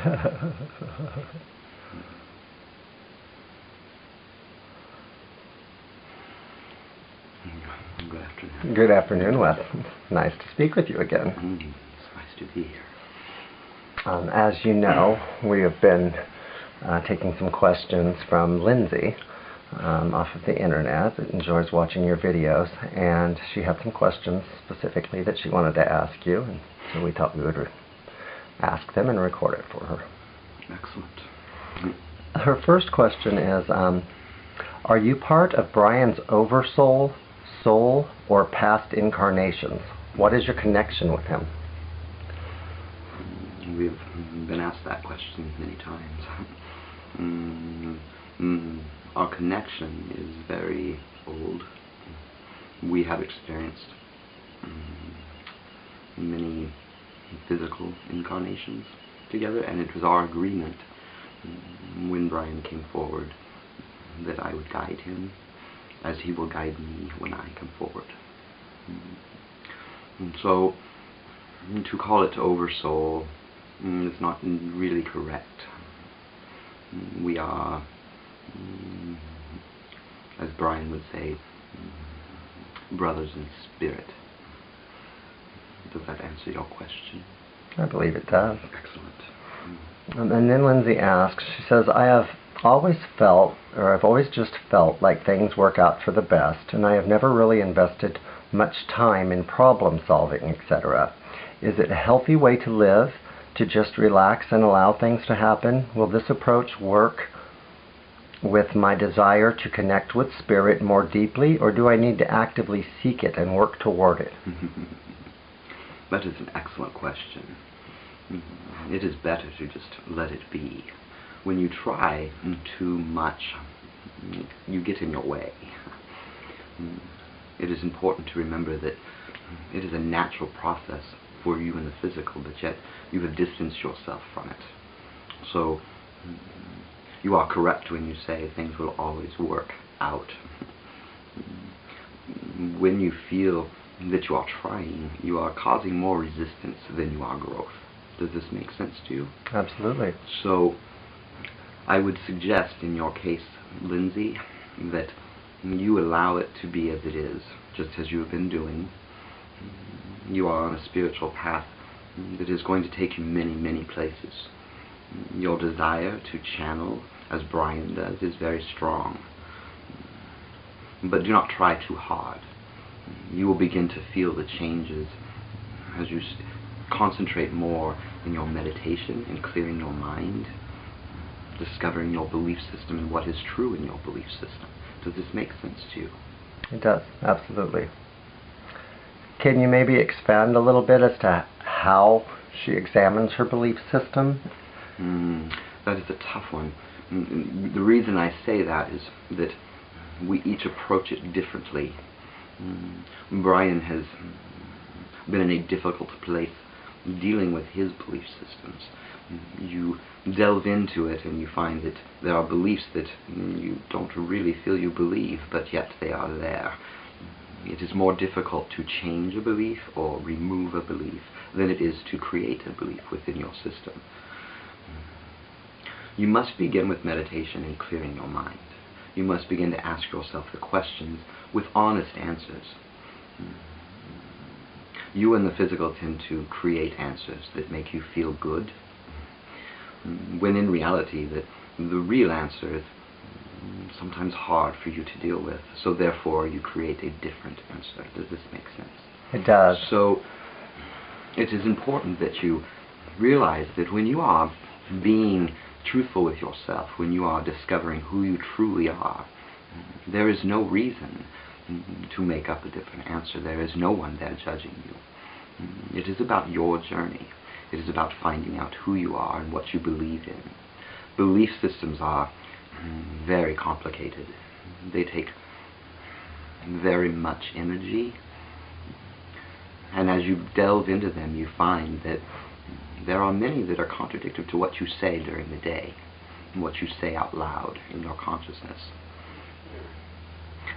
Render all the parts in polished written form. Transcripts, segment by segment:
Good afternoon. Good afternoon, Wes. Nice to speak with you again. It's nice to be here. As you know, we have been taking some questions from Lindsey off of the internet that enjoys watching your videos, and she had some questions specifically that she wanted to ask you, and so we thought we would ask them and record it for her. Excellent. Her first question is, are you part of Bryan's oversoul, soul, or past incarnations? What is your connection with him? We've been asked that question many times. Our connection is very old. We have experienced many physical incarnations together, and it was our agreement when Bryan came forward that I would guide him as he will guide me when I come forward. And so to call it oversoul is not really correct. We are, as Bryan would say, brothers in spirit. Does that answer your question? I believe it does. Excellent. And then Lindsey asks, she says, I've always just felt like things work out for the best, and I have never really invested much time in problem solving, etc. Is it a healthy way to live, to just relax and allow things to happen? Will this approach work with my desire to connect with spirit more deeply, or do I need to actively seek it and work toward it? That is an excellent question. It is better to just let it be. When you try too much, you get in your way. It is important to remember that it is a natural process for you in the physical, but yet you have distanced yourself from it. So you are correct when you say things will always work out. When you feel that you are trying, you are causing more resistance than you are growth. Does this make sense to you? Absolutely. So I would suggest in your case, Lindsey, that you allow it to be as it is, just as you have been doing. You are on a spiritual path that is going to take you many, many places. Your desire to channel, as Bryan does, is very strong. But do not try too hard. You will begin to feel the changes as you concentrate more in your meditation and clearing your mind, discovering your belief system and what is true in your belief system. Does this make sense to you? It does, absolutely. Can you maybe expand a little bit as to how she examines her belief system? That is a tough one. The reason I say that is that we each approach it differently. Bryan has been in a difficult place dealing with his belief systems. You delve into it and you find that there are beliefs that you don't really feel you believe, but yet they are there. It is more difficult to change a belief or remove a belief than it is to create a belief within your system. You must begin with meditation and clearing your mind. You must begin to ask yourself the questions with honest answers. You and the physical tend to create answers that make you feel good, when in reality that the real answer is sometimes hard for you to deal with. So therefore you create a different answer. Does this make sense? It does. So it is important that you realize that when you are being truthful with yourself, when you are discovering who you truly are, there is no reason to make up a different answer. There is no one there judging you. It is about your journey. It is about finding out who you are and what you believe in. Belief systems are very complicated. They take very much energy, and as you delve into them, you find that there are many that are contradictory to what you say during the day and what you say out loud in your consciousness.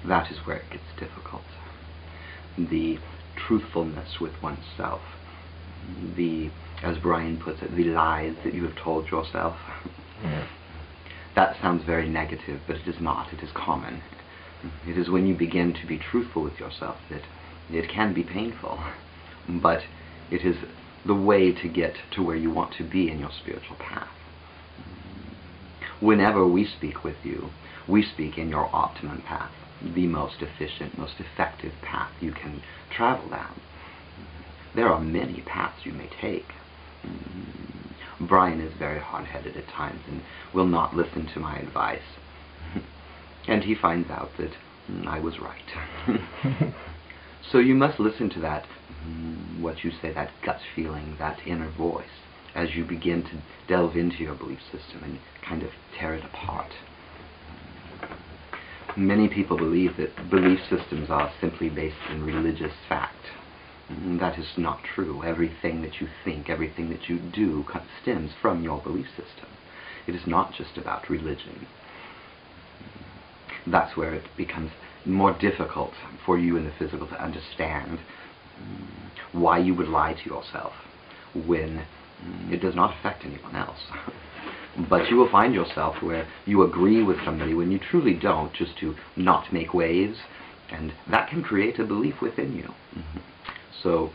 That is where it gets difficult. The truthfulness with oneself, the as Bryan puts it, the lies that you have told yourself. Yeah. That sounds very negative, but it is not. It is common. It is when you begin to be truthful with yourself that it can be painful, but it is the way to get to where you want to be in your spiritual path. Whenever we speak with you, we speak in your optimum path, the most efficient, most effective path you can travel down. There are many paths you may take. Bryan is very hard-headed at times and will not listen to my advice. And he finds out that I was right. So you must listen to that, what you say, that gut feeling, that inner voice, as you begin to delve into your belief system and kind of tear it apart. Many people believe that belief systems are simply based in religious fact. That is not true. Everything that you think, everything that you do stems from your belief system. It is not just about religion. That's where it becomes more difficult for you in the physical to understand why you would lie to yourself when it does not affect anyone else. But you will find yourself where you agree with somebody when you truly don't, just to not make waves, and that can create a belief within you. So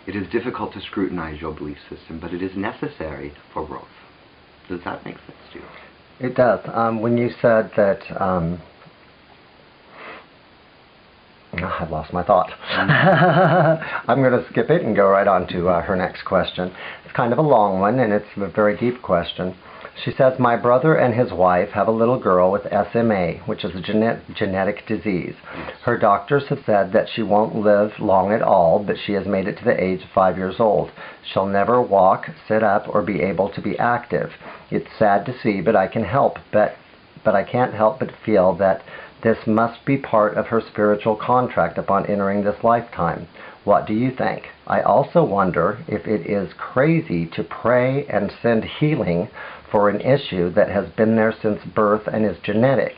it is difficult to scrutinize your belief system, but it is necessary for growth. Does that make sense to you? It does. When you said that, I've lost my thought. I'm going to skip it and go right on to her next question. It's kind of a long one, and it's a very deep question. She says, my brother and his wife have a little girl with SMA, which is a genetic disease. Her doctors have said that she won't live long at all, but she has made it to the age of 5 years old. She'll never walk, sit up, or be able to be active. It's sad to see, but I can't help but feel that this must be part of her spiritual contract upon entering this lifetime. What do you think? I also wonder if it is crazy to pray and send healing for an issue that has been there since birth and is genetic.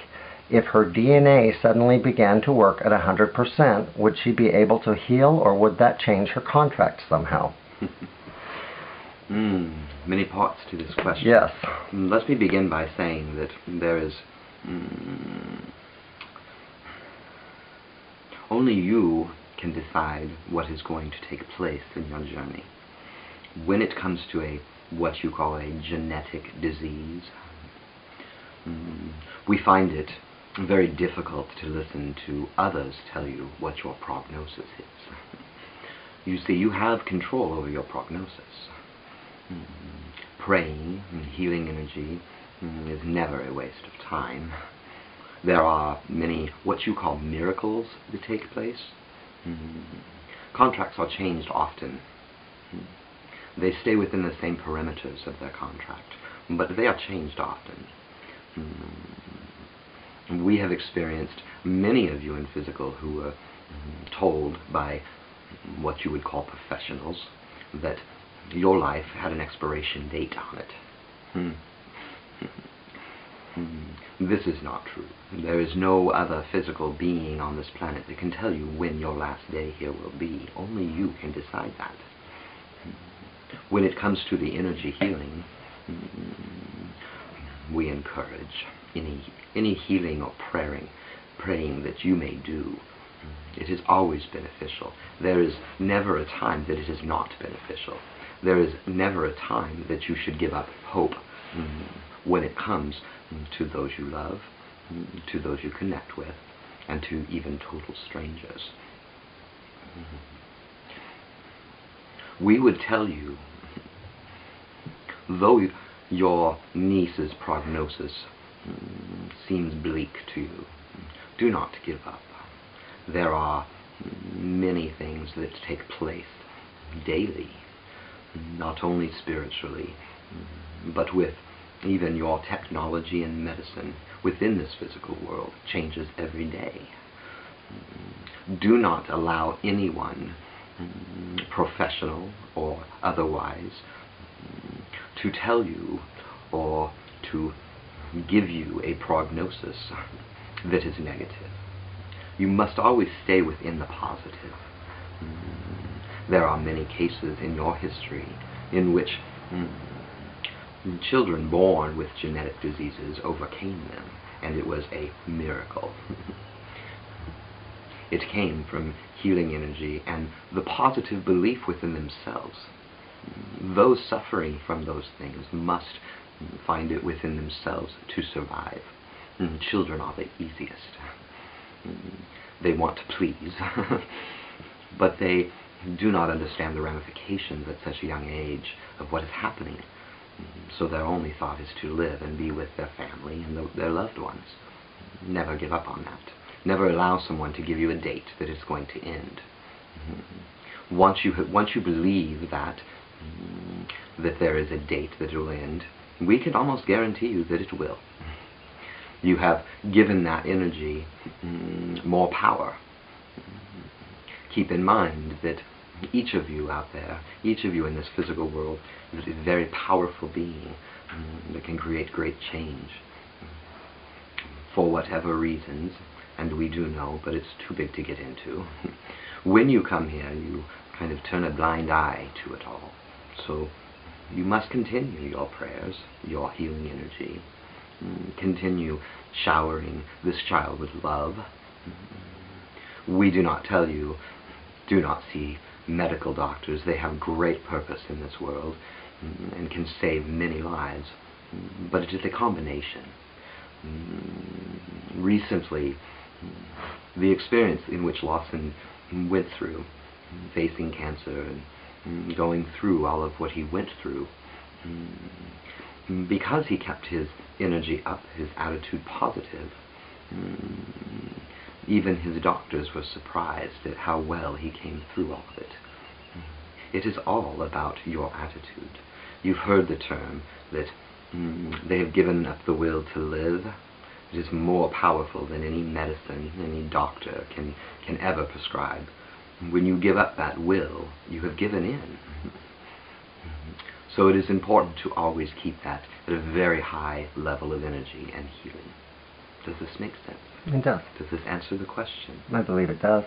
If her DNA suddenly began to work at 100%, would she be able to heal, or would that change her contract somehow? Many parts to this question. Yes. Let me begin by saying that there is only you can decide what is going to take place in your journey. When it comes to what you call a genetic disease, we find it very difficult to listen to others tell you what your prognosis is. You see, you have control over your prognosis. Praying and healing energy is never a waste of time. There are many what you call miracles that take place. Contracts are changed often. They stay within the same perimeters of their contract, but they are changed often. We have experienced many of you in physical who were told by what you would call professionals that your life had an expiration date on it. This is not true. There is no other physical being on this planet that can tell you when your last day here will be. Only you can decide that. When it comes to the energy healing, we encourage any healing or praying that you may do. It is always beneficial. There is never a time that it is not beneficial. There is never a time that you should give up hope when it comes to those you love, to those you connect with, and to even total strangers. We would tell you, though your niece's prognosis seems bleak to you, do not give up. There are many things that take place daily, not only spiritually, but with even your technology and medicine within this physical world changes every day. Do not allow anyone, professional or otherwise, to tell you or to give you a prognosis that is negative. You must always stay within the positive. There are many cases in your history in which children born with genetic diseases overcame them, and it was a miracle. It came from healing energy and the positive belief within themselves. Those suffering from those things must find it within themselves to survive. Children are the easiest. They want to please, but they do not understand the ramifications at such a young age of what is happening. So their only thought is to live and be with their family and their loved ones. Never give up on that. Never allow someone to give you a date that it's going to end. Once you believe that there is a date that it will end, we can almost guarantee you that it will. You have given that energy more power. Keep in mind that each of you out there, each of you in this physical world, is a very powerful being that can create great change. For whatever reasons, and we do know, but it's too big to get into, when you come here, you kind of turn a blind eye to it all. So you must continue your prayers, your healing energy. Continue showering this child with love. We do not tell you, do not see medical doctors. They have great purpose in this world and can save many lives. But it is a combination. Recently, the experience in which Lawson went through, facing cancer and going through all of what he went through, because he kept his energy up, his attitude positive, even his doctors were surprised at how well he came through all of it. It is all about your attitude. You've heard the term that they have given up the will to live. It is more powerful than any medicine, any doctor can ever prescribe. When you give up that will, you have given in. So it is important to always keep that at a very high level of energy and healing. Does this make sense? It does. Does this answer the question? I believe it does.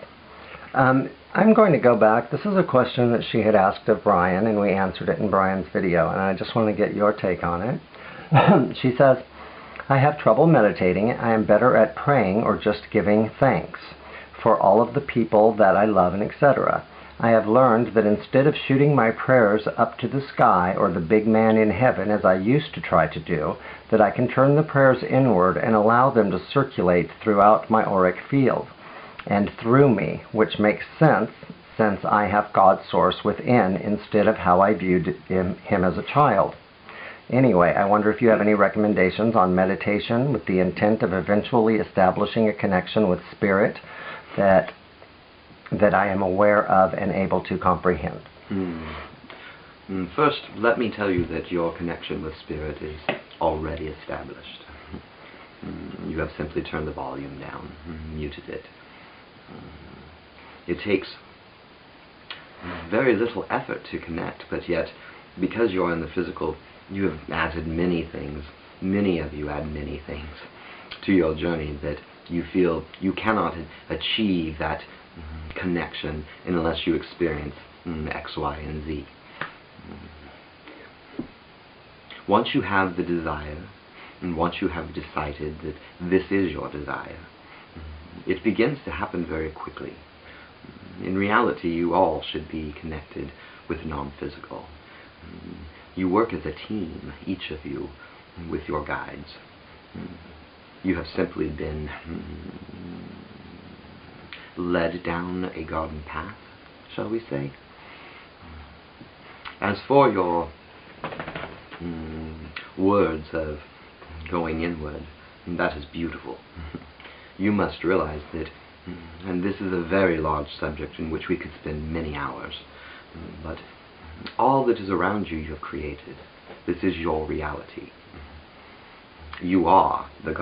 I'm going to go back. This is a question that she had asked of Bryan, and we answered it in Bryan's video, and I just want to get your take on it. She says, I have trouble meditating. I am better at praying or just giving thanks for all of the people that I love and etc. I have learned that instead of shooting my prayers up to the sky or the big man in heaven as I used to try to do, that I can turn the prayers inward and allow them to circulate throughout my auric field and through me, which makes sense since I have God's source within instead of how I viewed him as a child. Anyway, I wonder if you have any recommendations on meditation with the intent of eventually establishing a connection with spirit that I am aware of and able to comprehend. First, let me tell you that your connection with spirit is already established. You have simply turned the volume down, muted it. It takes very little effort to connect, but yet, because you're in the physical, you have added many things. Many of you add many things to your journey that you feel you cannot achieve that connection unless you experience X, Y, and Z. Once you have the desire, and once you have decided that this is your desire, it begins to happen very quickly. In reality, you all should be connected with non-physical. You work as a team, each of you, with your guides. You have simply been led down a garden path, shall we say. As for your words of going inward, that is beautiful. You must realize that, and this is a very large subject in which we could spend many hours, but all that is around you, you have created. This is your reality. You are the God.